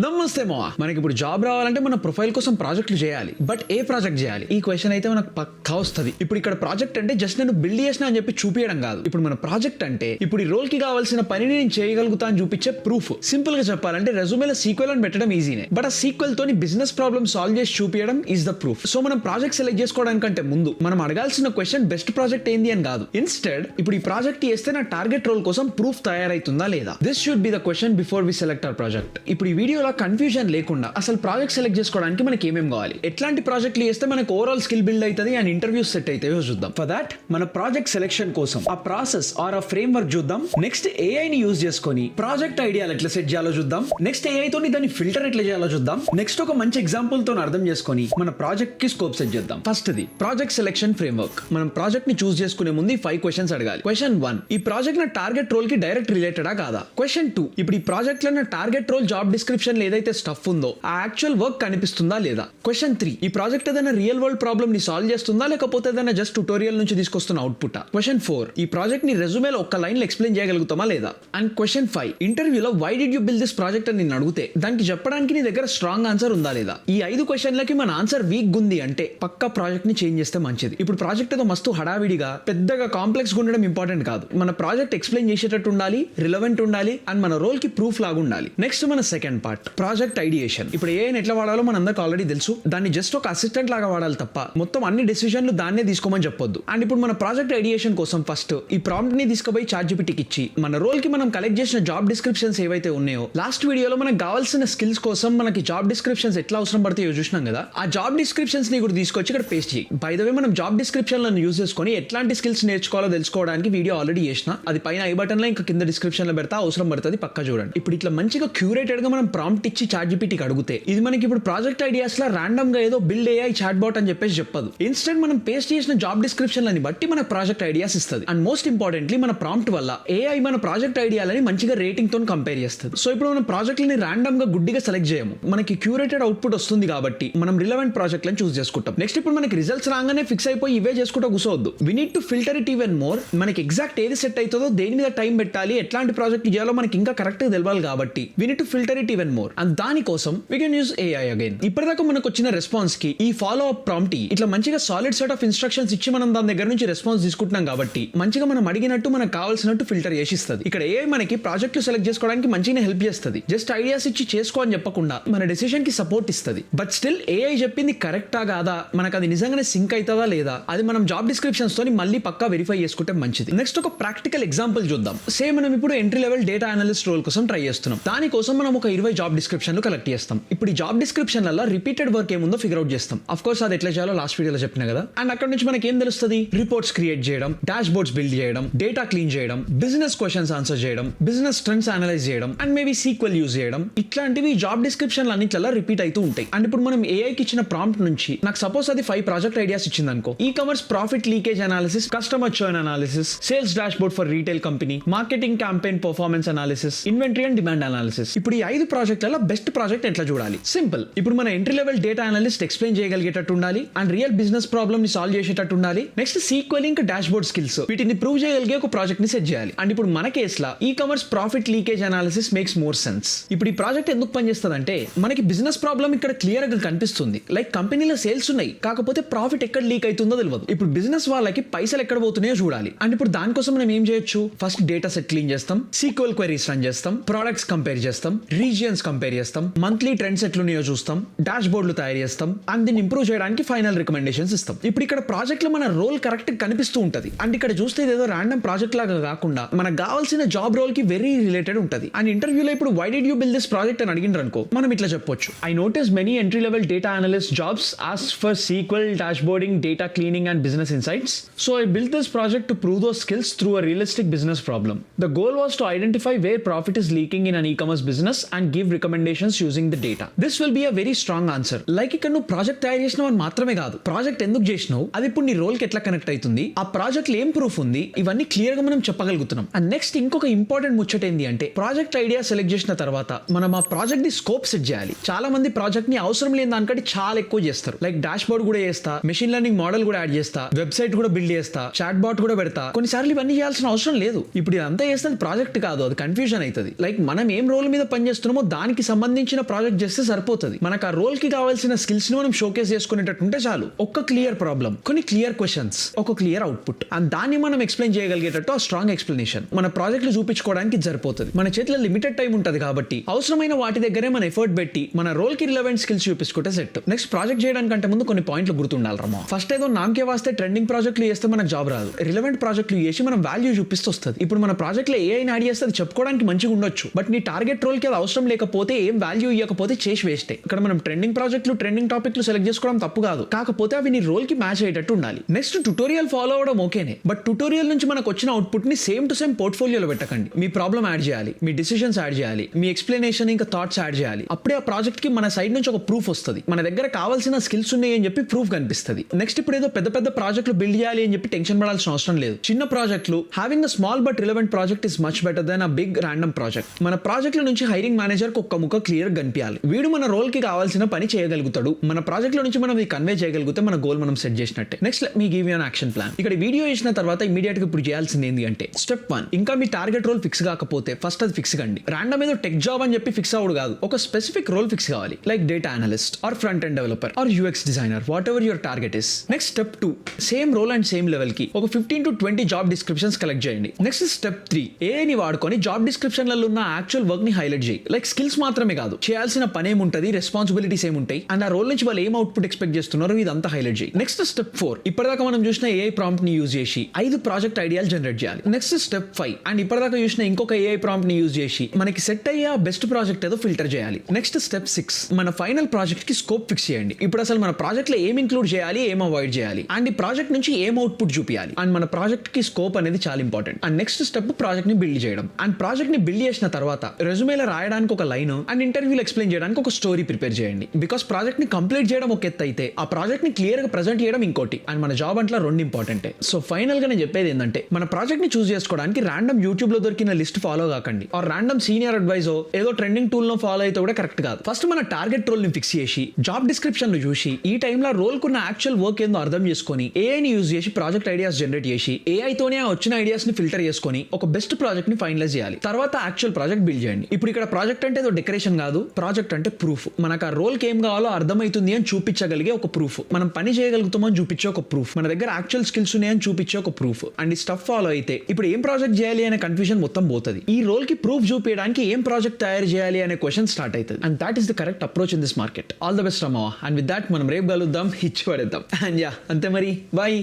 నమస్తే మావా. మనకి ఇప్పుడు జాబ్ రావాలంటే మన ప్రొఫైల్ కోసం ప్రాజెక్టులు చేయాలి. బట్ ఏ ప్రాజెక్ట్ చేయాలి? ఈ క్వశ్చన్ అయితే మనకు పక్కా వస్తుంది. ఇప్పుడు ఇక్కడ ప్రాజెక్ట్ అంటే జస్ట్ నేను బిల్డ్ చేసిన అని చెప్పి చూపించడం కాదు. ఇప్పుడు మన ప్రాజెక్ట్ అంటే ఇప్పుడు ఈ రోల్ కి కావాల్సిన పనిని నేను చేయగలుగుతా అని చూపించే ప్రూఫ్. సింపుల్ గా చెప్పాలంటే రెజ్యూమేలో సీక్వెల్ అని పెట్టడం ఈజీనే, బట్ ఆ సీక్వెల్ తోని బిజినెస్ ప్రాబ్లమ్ సాల్వ్ చేసి చూపించడం ఈజ్ ద ప్రూఫ్. సో మనం ప్రాజెక్ట్ సెలెక్ట్ చేసుకోవడానికంటే ముందు మనం అడగాల్సిన క్వశ్చన్ బెస్ట్ ప్రాజెక్ట్ ఏంది అని కాదు. ఇన్స్టెడ్ ఇప్పుడు ఈ ప్రాజెక్ట్ చేస్తే నా టార్గెట్ రోల్ కోసం ప్రూఫ్ తయారైతుందా లేదా. This should be the question before we select our project. ఇప్పుడు ఈ వీడియోలో కన్ఫ్యూజన్ లేకుండా అసలు ప్రాజెక్ట్ సెలెక్ట్ చేసుకోవడానికి మనకి ఏమేం కావాలి, ఎట్లాంటి ప్రాజెక్టులు చేస్తే మనకు ఓవరాల్ స్కిల్ బిల్డ్ అవుతుంది అండ్ ఇంటర్వ్యూస్ సెట్ అయితే చూద్దాం. ఫర్ దాట్ మన ప్రాజెక్ట్ సెలెక్షన్ కోసం ఆ ప్రాసెస్ ఆర్ ఆ ఫ్రేమ్ వర్క్ చూద్దాం. నెక్స్ట్ ఏఐ ని యూజ్ చేసుకొని ప్రాజెక్ట్ ఐడియాలు ఎట్లా సెట్ చేయాలో చూద్దాం. నెక్స్ట్ ఏఐ తోని దాన్ని ఫిల్టర్ ఎట్లా చేయాలో చూద్దాం. నెక్స్ట్ ఒక మంచి ఎగ్జాంపుల్ తో అర్థం చేసుకొని మన ప్రాజెక్ట్ కి స్కోప్ సెట్ చేద్దాం. First the project selection frame work. మనం ప్రాజెక్ట్ ని చూస్ చేసుకునే ముందు 5 క్వశ్చన్స్ అడగాలి. క్వశ్చన్ 1, ఈ ప్రాజెక్ట్ నా టార్గెట్ రోల్ కి డైరెక్ట్ రిలేటెడా కాదా. క్వశ్చన్ 2, ఇప్పుడు ఈ ప్రాజెక్ట్ లో నా టార్గెట్ రోల్ జాబ్ డిస్క్రిప్షన్ ఏదైతే స్టఫ్ ఉందో ఆ యాక్చువల్ వర్క్ కనిపిస్తుందా లేదా. క్వశ్చన్ 3, ఈ ప్రాజెక్ట్ ఏదైనా రియల్ వరల్డ్ ప్రాబ్లమ్ ని సాల్వ్ చేస్తుందా లేకపోతే ఏదైనా జస్ట్ ట్యుటోరియల్ నుంచి తీసుకొస్తున్న అవుట్పుట్. క్వశ్చన్ 4, ఈ ప్రాజెక్ట్ ని రెజ్యూమేలో ఒక్క లైన్ లో ఎక్స్ప్లెయిన్ చేయగలుగుతామా లేదా. అండ్ క్వశ్చన్ 5, ఇంటర్వ్యూలో why did you build this project అని నేను అడిగితే దానికి చెప్పడానికి నీ దగ్గర స్ట్రాంగ్ ఆన్సర్ ఉందా లేదా. ఈ 5 క్వశ్చన్లకి మన ఆన్సర్ వీక్ ఉంది అంటే పక్కా ప్రాజెక్ట్ ని చేంజ్ చేస్తే మంచిది. ఇప్పుడు ప్రాజెక్ట్ ఏదో మస్తు హడావిడిగా పెద్దగా కాంప్లెక్స్ గా ఉండడం ఇంపార్టెంట్ కాదు. మన ప్రాజెక్ట్ ఎక్స్ప్లెయిన్ చేసేటట్టు ఉండాలి, రిలవెంట్ ఉండాలి అండ్ మన రోల్ కి ప్రూఫ్ లాగా ఉండాలి. నెక్స్ట్ మన సెకండ్ పార్ట్ ప్రాజెక్ట్ ఐడియేషన్. ఇప్పుడు ఏఐని ఎట్లా వాడాలో మన అందరికి ఆల్రెడీ తెలుసు. దాన్ని జస్ట్ ఒక అసిస్టెంట్ లాగా వాడాలి తప్ప మొత్తం అన్ని డెసిషన్లు దాన్నే తీసుకోమని చెప్పొద్దు. అండ్ ఇప్పుడు మన ప్రాజెక్ట్ ఐడియేషన్ కోసం ఫస్ట్ ఈ ప్రాంప్ట్ ని తీసుకుపోయి చాట్‌జిపిటికి ఇచ్చి మన రోల్ కి మనం కలెక్ట్ చేసిన జాబ్ డిస్క్రిప్షన్స్ ఏవైతే ఉన్నాయో లాస్ట్ వీడియోలో మనకు కావాల్సిన స్కిల్స్ కోసం మనకి జాబ్ డిస్క్రిప్షన్స్ ఎట్లా అవసరం పడతాయో చూసినాం కదా. ఆ జాబ్ డిస్క్రిప్షన్స్ ని కూడా తీసుకొచ్చి ఇక్కడ పేస్ట్ చేయి. బై ద వే మనం జాబ్ డిస్క్రిప్షన్లను యూజ్ చేసుకొని ఎట్లాంటి స్కిల్స్ నేర్చుకోవాలో తెలుసుకోవడానికి వీడియో ఆల్రెడీ చేసిన. అది పైన ఐ బటన్ లో ఇంకా కింద డిస్క్రిప్షన్ లో పెడతా, అవసరం పడుతుంది పక్కా చూడండి. ఇప్పుడు ఇట్లా మంచిగా క్యూరేటెడ్ గా మనం ప్రాంప్ట్ ఇచ్చి చాట్‌జిపిటికి అడిగితే ఇది మనకి ఇప్పుడు ప్రాజెక్ట్ ఐడియాస్ లా రాండమ్ గా ఏదో బిల్డ్ ఏఐ చాట్ బాట్ అని చెప్పేసి చెప్పదు. ఇన్స్టెంట్ మనం పేస్ట్ చేసిన జాబ్ డిస్క్రిప్షన్లని బట్టి మన ప్రాజెక్ట్ ఐడియాస్ ఇస్తుంది. అండ్ మోస్ట్ ఇంపార్టెంట్లీ మన ప్రాంప్ట్ వల్ల ఏఐ మన ప్రాజెక్ట్ ఐడియాలని మంచిగా రేటింగ్ తో కంపేర్ చేస్తుంది. సో ఇప్పుడు మనం ప్రాజెక్ట్లని రాండమ్ గా గుడ్డిగా సెలెక్ట్ చేయము, మనకి క్యూరేటెడ్ అవుట్పుట్ వస్తుంది కాబట్టి మనం రిలవెంట్ ప్రాజెక్ట్లను చూస్ చేసుకుంటాం. నెక్స్ట్ ఇప్పుడు మనకి రిజల్ట్స్ రాగానే ఫిక్స్ అయిపోయి ఇవే చేసుకుంటూ కూర్చోవద్దు. We need to filter it even more. మనకి ఎగ్జాక్ట్ ఏది సెట్ అవుతుందో, దేని మీద టైం పెట్టాలి, ఎట్లాంటి ప్రాజెక్ట్ చేయాలో మనకి ఇంకా కరెక్ట్ గా తెలవాలి కాబట్టి we need to filter it even more. And దానికోసం we can use AI again. ఇప్పటిదాకా మనకు వచ్చిన రెస్పాన్స్ కి ఈ ఫాలో అప్ ప్రాంప్ట్ ఇట్లా మంచిగా సాలిడ్ సెట్ ఆఫ్ ఇన్స్ట్రక్షన్స్ ఇచ్చి మనం దాని దగ్గర నుంచి రెస్పాన్స్ తీసుకుంటున్నాం కాబట్టి మంచిగా మనం అడిగినట్టు మనకు కావాల్సినట్టు ఫిల్టర్ చేసి ఇస్తుంది. ఇక్కడ ఏఐ మనకి ప్రాజెక్టులు సెలెక్ట్ చేసుకోవడానికి మంచిగా హెల్ప్ చేస్తుంది. జస్ట్ ఐడియాస్ ఇచ్చి చేసుకో అని చెప్పకుండా మన డెసిషన్ కి సపోర్ట్ ఇస్తుంది. బట్ స్టిల్ ఏఐ చెప్పింది కరెక్టా కాదా, మనకు అది నిజంగానే సింక్ అవుతుందా లేదా, అది మనం జాబ్ డిస్క్రిప్షన్స్ తోని మళ్ళీ పక్కా వెరిఫై చేసుకుంటే మంచిది. నెక్స్ట్ ఒక ప్రాక్టికల్ ఎగ్జాంపుల్ చూద్దాం. సేమ్ మనం ఇప్పుడు entry level data analyst role కోసం ట్రై చేస్తున్నాం. దానికోసం మనం ఒక 20 జాబ్ డిస్క్రిప్షన్లు కలెక్ట్ చేస్తాం. ఇప్పుడు ఈ జాబ్ డిస్క్రిప్షన్లలో రిపీటెడ్ వర్క్ ఏముందో ఫిగర్ అవుట్ చేస్తాం. ఆఫ్ కోర్స్ అది ఎట్లా చేయాలో లాస్ట్ వీడియోలో చెప్పినా కదా. అండ్ అక్కడ నుంచి మనకి ఏం తెలుస్తుంది, రిపోర్ట్స్ క్రియేట్ చేయడం, డాష్ బోర్డ్స్ బిల్డ్ చేయడం, డేటా క్లీన్ చేయడం, బిజినెస్ క్వశ్చన్స్ ఆన్సర్ చేయడం, బిజినెస్ ట్రెండ్స్ అనలైజ్ చేయడం అండ్ మేబీ సీక్వెల్ యూజ్ చేయడం. ఇట్లాంటివి జాబ్ డిస్క్రిప్షన్లు అన్నిట్లలో రిపీట్ అవుతూ ఉంటాయి. అండ్ ఇప్పుడు మనం ఏఐకి ఇచ్చిన ప్రాంప్ట్ నుంచి నాకు సపోజ్ అది 5 ప్రాజెక్ట్ ఐడియాస్ ఇచ్చింది అనుకో. E commerce profit leakage analysis, customer churn analysis, sales dash board for retail company, marketing campaign performance analysis, inventory and demand analysis. ఇప్పుడు ఈ 5 ప్రాజెక్టులలో బెస్ట్ ప్రాజెక్ట్ ఎట్లా చూడాలి. సింపుల్. ఇప్పుడు మన entry level data analyst explain చేయగలిగేటట్టు ఉండాలి అండ్ రియల్ బిజినెస్ ప్రాబ్లమ్ ని solve చేసేటట్టు ఉండాలి. నెక్స్ట్ సీక్వెల్ ఇంకా డాష్ బోర్డ్ స్కిల్స్, వీటిని ప్రూవ్ చేయగలిగే ఒక ప్రాజెక్ట్ ని సెట్ చేయాలి. అండ్ ఇప్పుడు మన కేసులో e commerce profit leakage analysis makes more sense. ఇప్పుడు ఈ ప్రాజెక్ట్ ఎందుకు పనిచేస్తుంది అంటే మనకి బిజినెస్ ప్రాబ్లమ్ ఇక్కడ క్లియర్ గా కనిపిస్తుంది. లైక్ కంపెనీలో సేల్స్ ఉన్నాయి కాకపోతే ప్రాఫిట్ ఎక్కడ లీక్ అవుతుందో తెలియదు. ఇప్పుడు బిజినెస్ వాళ్ళకి పైసలు ఎక్కడ పోతున్నాయో చూడాలి. అండ్ ఇప్పుడు దానికోసం మనం ఏం చేయొచ్చు, ఫస్ట్ డేటా సెట్ క్లీన్ చేస్తాం, సీక్వెల్ క్వెరీస్ రన్ చేస్తాం, ప్రొడక్ట్స్ కంపేర్ చేస్తాం, రీజియన్స్ కంపేర్ చేస్తాం, మంత్లీ ట్రెండ్స్ ఎట్లున్నాయో చూస్తాం, డాష్ బోర్డులు తయారు చేస్తాం అండ్ దీన్ని ఇంప్రూవ్ చేయడానికి ఫైనల్ రికమెండేషన్స్ ఇస్తాం. ఇప్పుడు ఇక్కడ ప్రాజెక్ట్ లో మన రోల్ కరెక్ట్ కనిపిస్తూ ఉంటది. అండ్ ఇక్కడ చూస్తే ఏదో రాండమ్ ప్రాజెక్ట్ లాగా కాకుండా మనకు కావాల్సిన జాబ్ రోల్ కి వెరీ రిలేటెడ్ ఉంటది. అండ్ ఇంటర్వ్యూలో ఇప్పుడు why did you build this project అని అడిగిండ్రు అనుకో, మనం ఇట్లా చెప్పొచ్చు, I notice many entry level data analyst jobs ask for SQL, dashboarding, data cleaning and business insights. So I built this project to prove those skills through a realistic business problem. The goal was to identify where profit is leaking in an e-commerce business and give recommendations using the data. This will be a very strong answer. Like ఇక్కడ నువ్వు project తయారు చేసినావు అని మాత్రమే కాదు, project ఎందుకు చేసినావు, అది ఇప్పుడు నీ రోల్ కి ఎట్లా కనెక్ట్ అవుతుంది, ఆ ప్రాజెక్ట్ లో ఏం ప్రూఫ్ ఉంది, ఇవన్నీ క్లియర్ గా మనం చెప్పగలుగుతున్నాం. అండ్ నెక్స్ట్ ఇంకొక ఇంపార్టెంట్ ముచ్చట ఏంది అంటే ప్రాజెక్ట్ ఐడియా సెలెక్ట్ చేసిన తర్వాత మనం ఆ ప్రాజెక్ట్ ని స్కోప్ సెట్ చేయాలి. చాలా మంది ప్రాజెక్ట్ ని అవసరం లేని దానికంటే చాలా ఎక్కువ చేస్తారు. లైక్ డాష్ బోర్డ్ కూడా చేస్తా, మెషిన్ లెర్నింగ్ మోడల్ కూడా యాడ్ చేస్తా, వెబ్సైట్ కూడా బిల్డ్ చేస్తా, చాట్ బాట్ కూడా పెడతా. కొన్నిసార్లు ఇవన్నీ చేయాల్సిన అవసరం లేదు. ఇప్పుడు ఇదంతా చేస్తే ప్రాజెక్ట్ కాదు, అది కన్ఫ్యూజన్ అవుతుంది. లైక్ మనం ఏం రోల్ మీద పనిచేస్తున్నామో దాని దానికి సంబంధించిన ప్రాజెక్ట్ చేస్తే సరిపోతుంది. మనకు ఆ రోల్ కి కావాల్సిన స్కిల్స్ ని మనం షోకేస్ చేసుకునేటట్టుంటే చాలు. ఒక్క క్లియర్ ప్రాబ్లం, కొన్ని క్లియర్ క్వశ్చన్స్, ఒక క్లియర్ అవుట్పుట్, అండ్ దాన్ని మనం ఎక్స్ప్లెయిన్ చేయగలిగేటట్టు ఆ స్ట్రాంగ్ ఎక్స్ప్లెనేషన్ మన ప్రాజెక్ట్ చూపించుకోవడానికి సరిపోతుంది. మన చేతిలో లిమిటెడ్ టైం ఉంటుంది కాబట్టి అవసరమైన వాటి దగ్గరే మన ఎఫర్ట్ పెట్టి మన రోల్ కి రిలవెంట్ స్కిల్స్ చూపించుకుంటే సెట్. నెక్స్ట్ ప్రాజెక్ట్ చేయడానికంటే ముందు కొన్ని పాయింట్లు గుర్తుండాలి రమా. ఫస్ట్ ఏదో నామకే వాస్తే ట్రెండింగ్ ప్రాజెక్టులు చేస్తే మనకు జాబ్ రాదు. రిలవెంట్ ప్రాజెక్టులు చేసి మనం వాల్యూ చూపిస్తూ వస్తుంది. ఇప్పుడు మన ప్రాజెక్ట్ లో ఏఐ యాడ్ చేస్తే అది చెప్పుకోవడానికి మంచిగా ఉండొచ్చు, బట్ నీ టార్గెట్ రోల్ కి అది అవసరం లేకపోతే ఏం వాల్యూ ఇవ్వకపోతే చేసి వేస్టే. ఇక్కడ మనం ట్రెండింగ్ ప్రాజెక్టులు ట్రెండింగ్ టాపిక్లు సెలెక్ట్ చేసుకోవడం తప్పు కాదు, కాకపోతే అవి నీ రోల్ కి మ్యాచ్ అయ్యేటట్టు ఉండాలి. నెక్స్ట్ ట్యుటోరియల్ ఫాలో అవడం ఓకేనే, బట్ ట్యుటోరియల్ నుంచి మనకు వచ్చిన అవుట్పుట్ ని సేమ్ టు సేమ్ పోర్ట్ఫోలియోలో పెట్టకండి. మీ ప్రాబ్లం యాడ్ చేయాలి, మీ డిసిషన్స్ యాడ్ చేయాలి, మీ ఎక్స్ప్లెనేషన్ ఇంకా థాట్స్ యాడ్ చేయాలి. అప్పుడే ఆ ప్రాజెక్ట్ కి మన సైడ్ నుంచి ఒక ప్రూఫ్ వస్తుంది, మన దగ్గర కావాల్సిన స్కిల్స్ ఉన్నాయి అని చెప్పి ప్రూఫ్ కనిపిస్తుంది. నెక్స్ట్ ఇప్పుడు ఏదో పెద్ద పెద్ద ప్రాజెక్టులు బిల్డ్ చేయాలి అని చెప్పి టెన్షన్ పడాల్సిన అవసరం లేదు. చిన్న ప్రాజెక్టులు, having a small but relevant project is much better than a big random project. మన ప్రాజెక్టుల నుంచి హైరింగ్ మేనేజర్ కి ఒక్క ముక్క క్లియర్ కనిపించాలి, వీడు మన రోల్ కి కావాల్సిన పని చేయగలుగుతాడు. మన ప్రాజెక్ట్ లో నుంచి మనం ఇది కన్వే చేయగలిగితే మన గోల్ మనం సెట్ చేసినట్టే. Next me give you an action plan. ఇక్కడ వీడియో చేసిన తర్వాత ఇమీడియట్ గా ఇప్పుడు చేయాల్సింది ఏంటి అంటే స్టెప్ 1. ఇంకా మీ టార్గెట్ రోల్ ఫిక్స్ కాకపోతే ఫస్ట్ అది ఫిక్స్ కండి. ర్యాండమ్ ఏదో టెక్ జాబ్ అని చెప్పి ఫిక్స్ అవ్వడు కాదు, ఒక స్పెసిఫిక్ రోల్ ఫిక్స్ కావాలి. Like data analyst or front end developer or UX designer, whatever your target is. Next step 2. Same role and same level కి ఒక 15 to 20 జాబ్ డిస్క్రిప్షన్స్ కలెక్ట్ చేయండి. Next step 3. ఏఐని వాడుకొని job డిస్క్రిప్షన్లలో ఉన్న actual work ని highlight చేయి. Like skills మాత్రమే కాదు, చేయాల్సిన పని ఏముంటది, రెస్పాన్సిబిలిటీస్ ఏముంటాయి, అండ్ ఆ రోల్ నుంచి వాళ్ళు ఏం అవుట్పుట్ ఎక్స్పెక్ట్ చేస్తున్నారో ఇదంతా హైలైట్ చేయి. Next step 4. ఇప్పటిదాకా మనం చూసిన ఏఐ ప్రాంప్ట్ ని యూజ్ చేసి 5 ప్రాజెక్ట్ ఐడియాలు జనరేట్ చేయాలి. Next step 5. అండ్ ఇప్పటిదాకా చూసిన ఇంకొక ఏఐ ప్రాంప్ట్ ని యూజ్ చేసి మనకి సెట్ అయ్యే బెస్ట్ ప్రాజెక్ట్ ఏదో ఫిల్టర్ చేయాలి. Next step 6. మన ఫైనల్ ప్రాజెక్ట్ కి స్కోప్ ఫిక్స్ చేయండి. ఇప్పుడు అసలు మన ప్రాజెక్ట్ లో ఏం ఇంక్లూడ్ చేయాలి, ఏం అవాయిడ్ చేయాలి, అండ్ ఈ ప్రాజెక్ట్ నుంచి ఏం అవుట్పుట్ చూపించాలి, అండ్ మన ప్రాజెక్ట్ కి స్కోప్ అనేది చాలా important. And next step project ని బిల్డ్ చేయడం. అండ్ ప్రాజెక్ట్ ని బిల్డ్ చేసిన తర్వాత రెజ్యూమేలో రాయడానికి ఒక లైన్ అండ్ ఇంటర్వ్యూలో ఎక్స్ప్లెయిన్ చేయడానికి ఒక స్టోరీ ప్రిపేర్ చేయండి. బికాస్ ప్రాజెక్ట్ ని కంప్లీట్ చేయడం ఒక ఎత్తు అయితే ఆ ప్రాజెక్ట్ ని క్లియర్ గా ప్రెజెంట్ చేయడం ఇంకోటి. అండ్ మన జాబ్ అంట్లో 2 ఇంపార్టెంటే. సో ఫైనల్ గా నేను చెప్పేది ఏంటంటే మన ప్రాజెక్ట్ ని చూస్ చేసుకోవడానికి ర్యాండమ్ యూట్యూబ్ లో దొరికిన లిస్ట్ ఫాలో కాకండి, ఆర్ ర్యాండమ్ సీనియర్ అడ్వైజో ఏదో ట్రెండింగ్ టూల్ లో ఫాలో అయితే కూడా కరెక్ట్ కాదు. ఫస్ట్ మన టార్గెట్ రోల్ ని ఫిక్స్ చేసి జాబ్ డిస్క్రిప్షన్ లో చూసి ఈ టైంలో రోల్ కున్న యాక్చువల్ వర్క్ ఏందో అర్థం చేసుకొని ఏఐని యూజ్ చేసి ప్రాజెక్ట్ ఐడియాస్ జనరేట్ చేసి ఏఐతోనే ఆ వచ్చిన ఐడియాస్ ని ఫిల్టర్ చేసుకొని ఒక బెస్ట్ ప్రాజెక్ట్ ని ఫైనలైజ్ చేయాలి. తర్వాత యాక్చువల్ ప్రాజెక్ట్ బిల్డ్ చేయండి. ఇప్పుడు ఇక్కడ ప్రాజెక్ట్ అంటే ఏదో డెకరేషన్ కాదు, ప్రాజెక్ట్ అంటే ప్రూఫ్. మనకు ఆ రోల్ కి ఏం కావాలో అర్థమవుతుంది అని చూపించగలిగే ఒక ప్రూఫ్, మనం పని చేయగలుగుతామని చూపించే ఒక ప్రూఫ్, మన దగ్గర యాక్చువల్ స్కిల్స్ ఉన్నాయని చూపించే ఒక ప్రూఫ్. అండ్ ఈ స్టఫ్ ఫాలో అయితే ఇప్పుడు ఏం ప్రాజెక్ట్ చేయాలి అనే కన్ఫ్యూజన్ మొత్తం పోతుంది. ఈ రోల్ కి ప్రూఫ్ చూపించడానికి ఏం ప్రాజెక్ట్ తయారు చేయాలి అనే క్వశ్చన్ స్టార్ట్ అవుతుంది. And that is the correct approach in this market. All the best Rama. And with that మనం రేపు కలుద్దాం, హిచ్ పడేద్దాం. అండ్ యా అంతే మరి, బాయ్.